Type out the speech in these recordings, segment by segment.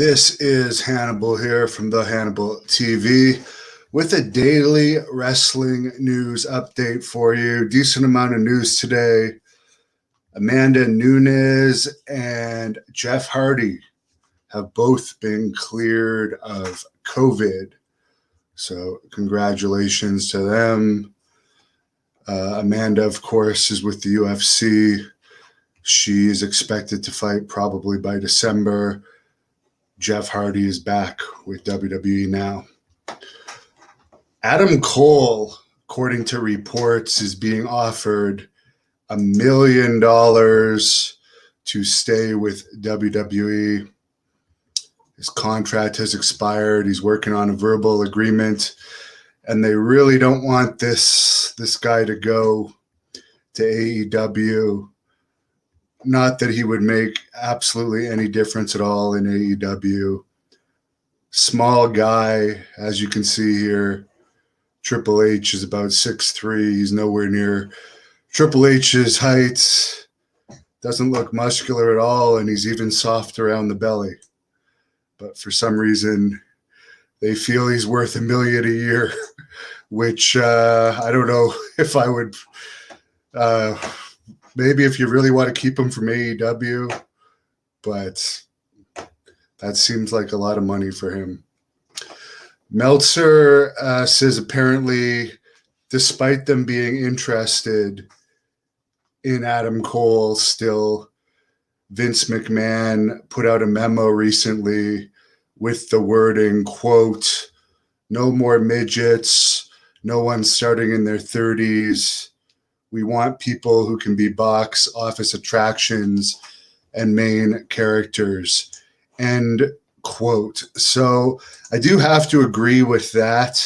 This is Hannibal here from the Hannibal TV with a daily wrestling news update for you. Decent amount of news today. Amanda Nunes and Jeff Hardy have both been cleared of COVID. So congratulations to them. Amanda, of course, is with the UFC. She's expected to fight probably by December. Jeff Hardy is back with WWE now. Adam Cole, according to reports, is being offered $1 million to stay with WWE. His contract has expired. He's working on a verbal agreement, and they really don't want this guy to go to AEW. Not that he would make absolutely any difference at all in AEW. Small guy, as you can see here. Triple H is about 6'3". He's nowhere near Triple H's height. Doesn't look muscular at all, and he's even soft around the belly. But for some reason, they feel he's worth $1 million a year, which I don't know if I would... Maybe if you really want to keep him from AEW, but that seems like a lot of money for him. Meltzer says apparently, despite them being interested in Adam Cole still, Vince McMahon put out a memo recently with the wording, quote, "No more midgets, no one starting in their 30s. We want people who can be box office attractions and main characters," end quote. So I do have to agree with that.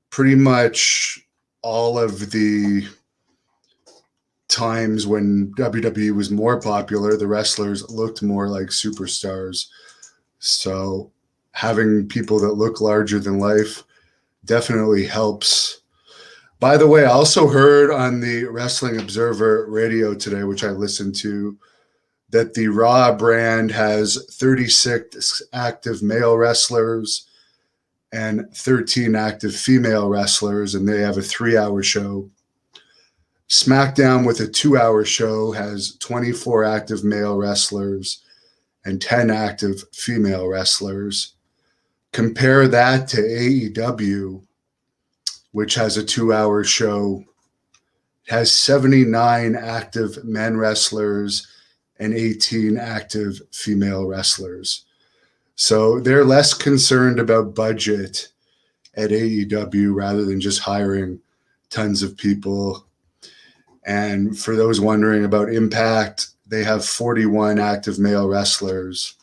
Pretty much all of the times when WWE was more popular, the wrestlers looked more like superstars. So having people that look larger than life definitely helps. By the way, I also heard on the Wrestling Observer radio today, which I listened to, that the Raw brand has 36 active male wrestlers and 13 active female wrestlers, and they have a 3-hour show. SmackDown, with a 2-hour show, has 24 active male wrestlers and 10 active female wrestlers. Compare that to AEW, which has a 2-hour show, has 79 active men wrestlers and 18 active female wrestlers. So they're less concerned about budget at AEW rather than just hiring tons of people. And for those wondering about Impact, they have 41 active male wrestlers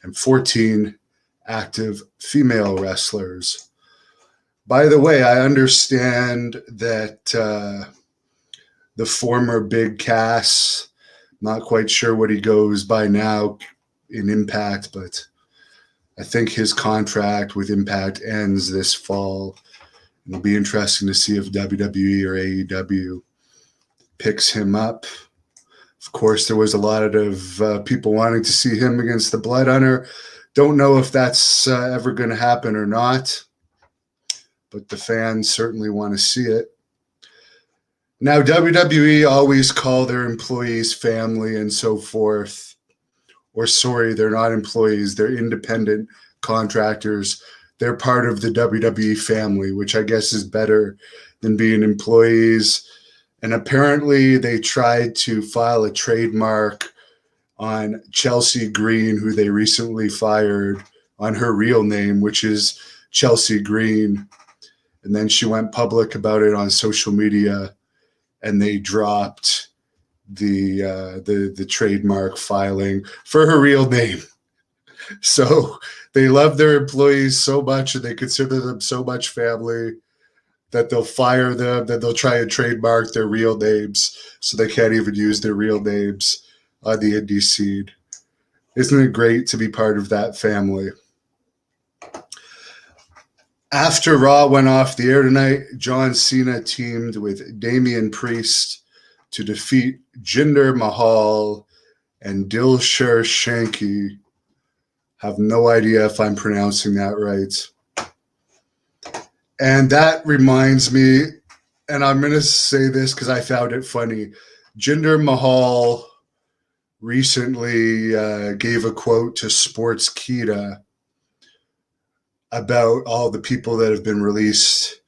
and 14 active female wrestlers. By the way, I understand that the former Big Cass, not quite sure what he goes by now in Impact, but I think his contract with Impact ends this fall. It'll be interesting to see if WWE or AEW picks him up. Of course, there was a lot of people wanting to see him against the Blood Hunter. Don't know if that's ever going to happen or not, but the fans certainly want to see it. Now, WWE always call their employees family and so forth. Or sorry, they're not employees. They're independent contractors. They're part of the WWE family, which I guess is better than being employees. And apparently they tried to file a trademark on Chelsea Green, who they recently fired, on her real name, which is Chelsea Green. And then she went public about it on social media, and they dropped the trademark filing for her real name. So they love their employees so much, and they consider them so much family, that they'll fire them, that they'll try and trademark their real names so they can't even use their real names on the indie scene. Isn't it great to be part of that family? After Raw went off the air tonight, John Cena teamed with Damian Priest to defeat Jinder Mahal and Dilsher Shanky. Have no idea if I'm pronouncing that right. And that reminds me, and I'm going to say this because I found it funny. Jinder Mahal recently gave a quote to Sportskeeda about all the people that have been released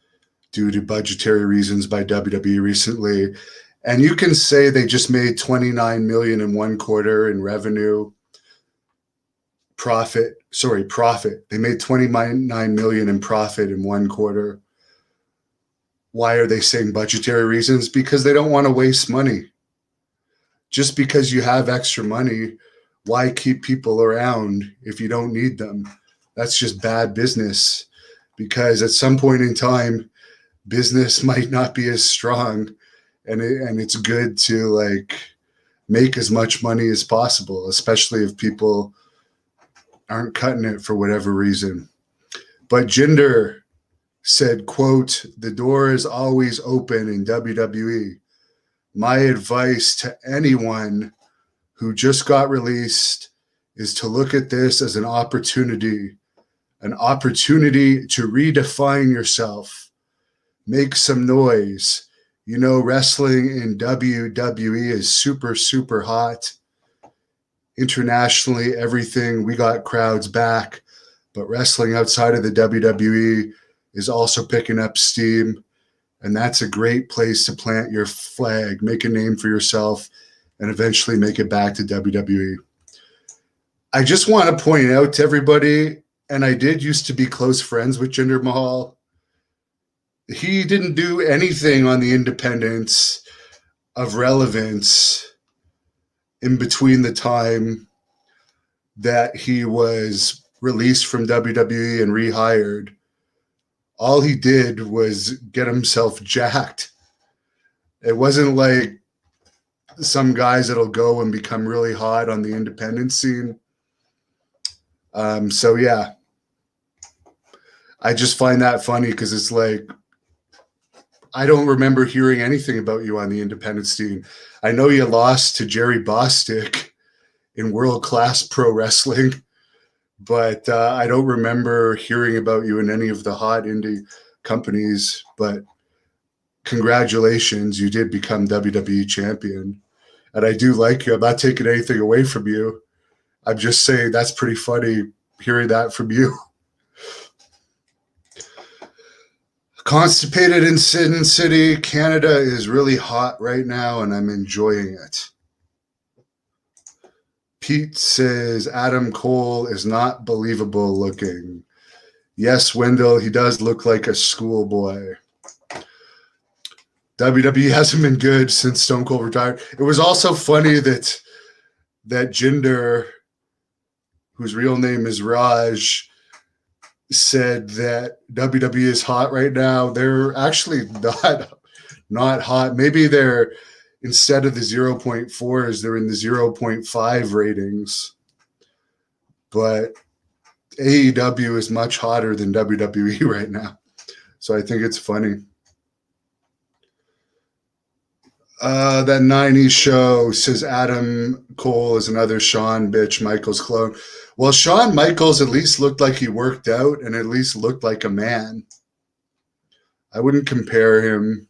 due to budgetary reasons by WWE recently. And you can say they just made $29 million in one quarter in revenue. Profit. They made $29 million in profit in one quarter. Why are they saying budgetary reasons? Because they don't want to waste money. Just because you have extra money, why keep people around if you don't need them? That's just bad business, because at some point in time, business might not be as strong, and it's good to like make as much money as possible, especially if people aren't cutting it for whatever reason. But Jinder said, quote, "The door is always open in WWE. My advice to anyone who just got released is to look at this as an opportunity to redefine yourself, make some noise. You know, wrestling in WWE is super, super hot. Internationally, everything, we got crowds back, but wrestling outside of the WWE is also picking up steam. And that's a great place to plant your flag, make a name for yourself, and eventually make it back to WWE." I just want to point out to everybody, and I did used to be close friends with Jinder Mahal. He didn't do anything on the independents of relevance in between the time that he was released from WWE and rehired. All he did was get himself jacked. It wasn't like some guys that'll go and become really hot on the independent scene. So yeah, I just find that funny because it's like, I don't remember hearing anything about you on the independent scene. I know you lost to Jerry Bostic in World Class Pro Wrestling, but I don't remember hearing about you in any of the hot indie companies. But congratulations, you did become WWE champion. And I do like you. I'm not taking anything away from you. I'm just saying that's pretty funny hearing that from you. Constipated in Sin City, Canada is really hot right now, and I'm enjoying it. Pete says Adam Cole is not believable looking. Yes, Wendell, he does look like a schoolboy. WWE hasn't been good since Stone Cold retired. It was also funny that Jinder, whose real name is Raj, said that WWE is hot right now. They're actually not hot. Maybe they're, instead of the 0.4s, they're in the 0.5 ratings. But AEW is much hotter than WWE right now. So I think it's funny. That 90s show says Adam Cole is another Shawn bitch Michaels clone. Well, Shawn Michaels at least looked like he worked out and at least looked like a man. I wouldn't compare him.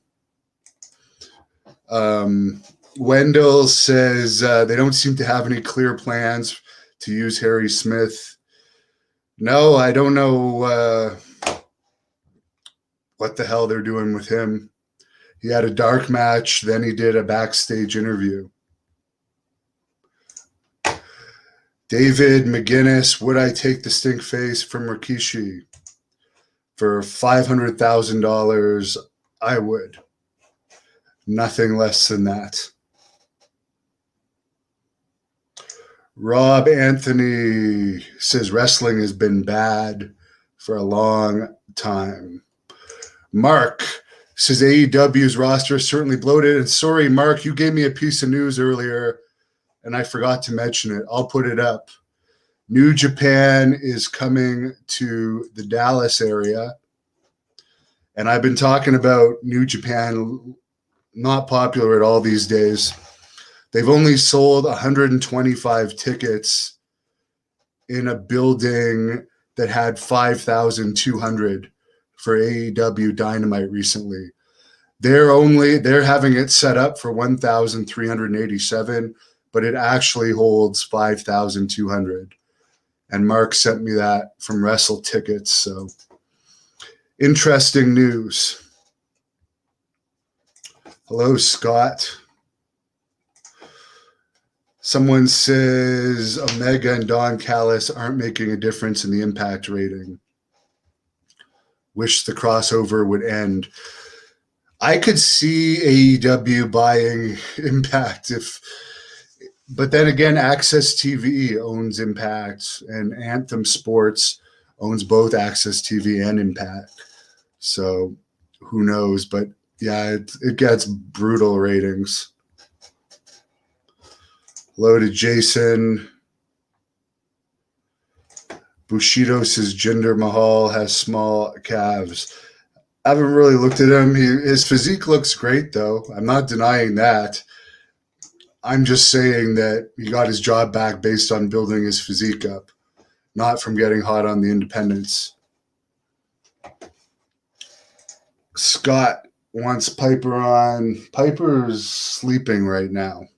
Wendell says they don't seem to have any clear plans to use Harry Smith. No, I don't know what the hell they're doing with him. He had a dark match, then he did a backstage interview. David McGinnis, would I take the stink face from Rikishi? For $500,000, I would. Nothing less than that. Rob Anthony says wrestling has been bad for a long time. Mark says AEW's roster is certainly bloated. And sorry, Mark, you gave me a piece of news earlier, and I forgot to mention it. I'll put it up. New Japan is coming to the Dallas area. And I've been talking about New Japan, not popular at all these days. They've only sold 125 tickets in a building that had 5,200 for AEW Dynamite recently. They're having it set up for 1,387, but it actually holds 5,200. And Mark sent me that from Wrestle Tickets. So interesting news. Hello, Scott. Someone says Omega and Don Callis aren't making a difference in the Impact rating. Wish the crossover would end. I could see AEW buying Impact but then again, Access TV owns Impact, and Anthem Sports owns both Access TV and Impact. So who knows? But yeah, it gets brutal ratings. Hello to Jason. Bushido says Jinder Mahal has small calves. I haven't really looked at him. His physique looks great, though. I'm not denying that. I'm just saying that he got his job back based on building his physique up, not from getting hot on the independents. Scott wants Piper on. Piper's sleeping right now.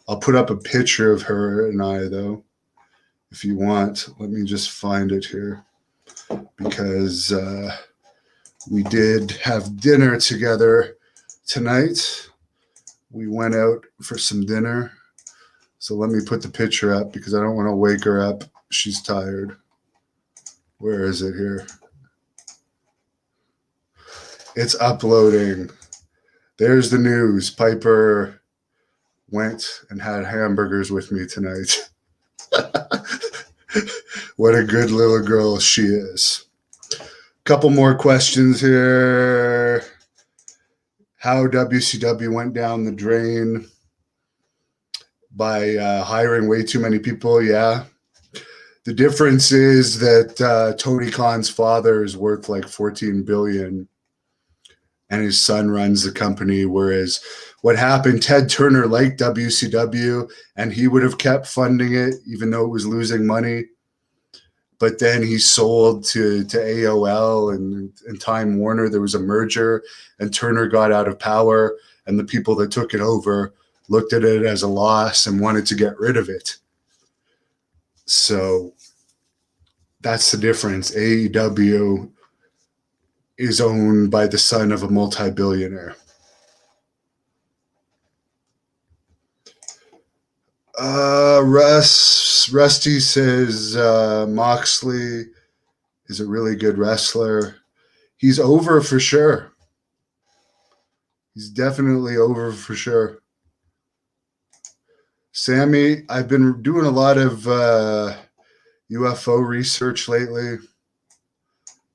I'll put up a picture of her and I, though, if you want. Let me just find it here, because we did have dinner together tonight. We went out for some dinner. So let me put the picture up because I don't want to wake her up. She's tired. Where is it here? It's uploading. There's the news. Piper went and had hamburgers with me tonight. What a good little girl she is. Couple more questions here. How WCW went down the drain by hiring way too many people. Yeah. The difference is that Tony Khan's father is worth like $14 billion and his son runs the company. Whereas what happened, Ted Turner liked WCW and he would have kept funding it even though it was losing money. But then he sold to AOL and Time Warner. There was a merger, and Turner got out of power, and the people that took it over looked at it as a loss and wanted to get rid of it. So that's the difference. AEW is owned by the son of a multi-billionaire. Rusty says Moxley is a really good wrestler. He's over for sure. He's definitely over for sure. Sammy, I've been doing a lot of UFO research lately,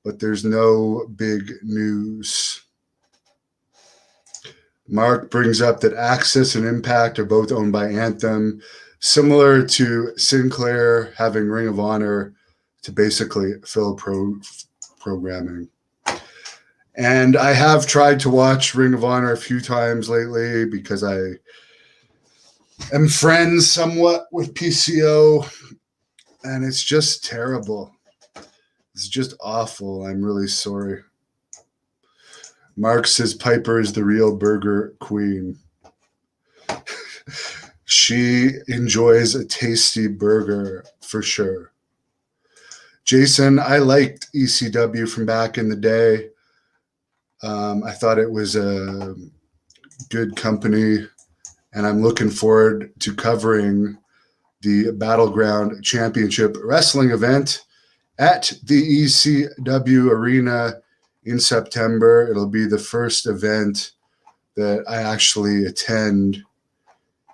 but there's no big news. Mark brings up that Access and Impact are both owned by Anthem, similar to Sinclair having Ring of Honor to basically fill programming. And I have tried to watch Ring of Honor a few times lately because I am friends somewhat with PCO, and it's just terrible. It's just awful. I'm really sorry. Mark says Piper is the real burger queen. She enjoys a tasty burger for sure. Jason, I liked ECW from back in the day. I thought it was a good company, and I'm looking forward to covering the Battleground Championship Wrestling event at the ECW Arena in September. It'll be the first event that I actually attend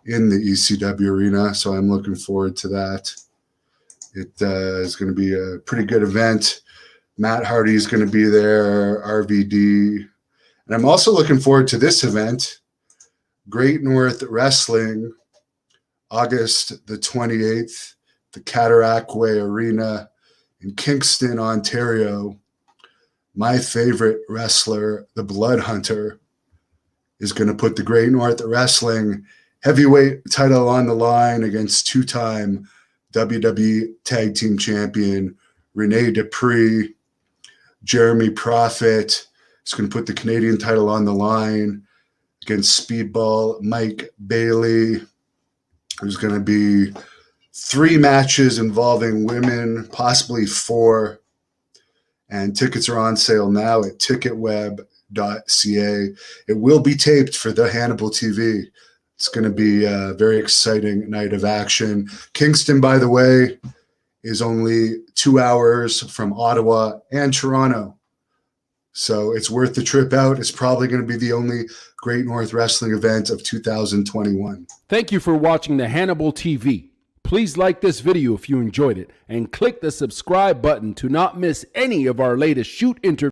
in the ECW Arena, so I'm looking forward to that. It is going to be a pretty good event. Matt Hardy is going to be there, RVD. And I'm also looking forward to this event, Great North Wrestling, August the 28th, the Cataract Way Arena in Kingston, Ontario. My favorite wrestler, the Blood Hunter, is going to put the Great North Wrestling heavyweight title on the line against two-time WWE Tag Team Champion Rene Dupree. Jeremy Prophet is going to put the Canadian title on the line against Speedball Mike Bailey. There's going to be 3 matches involving women, possibly 4. And tickets are on sale now at ticketweb.ca. It will be taped for the Hannibal TV. It's going to be a very exciting night of action. Kingston, by the way, is only 2 hours from Ottawa and Toronto. So it's worth the trip out. It's probably going to be the only Great North Wrestling event of 2021. Thank you for watching the Hannibal TV. Please like this video if you enjoyed it and click the subscribe button to not miss any of our latest shoot interviews.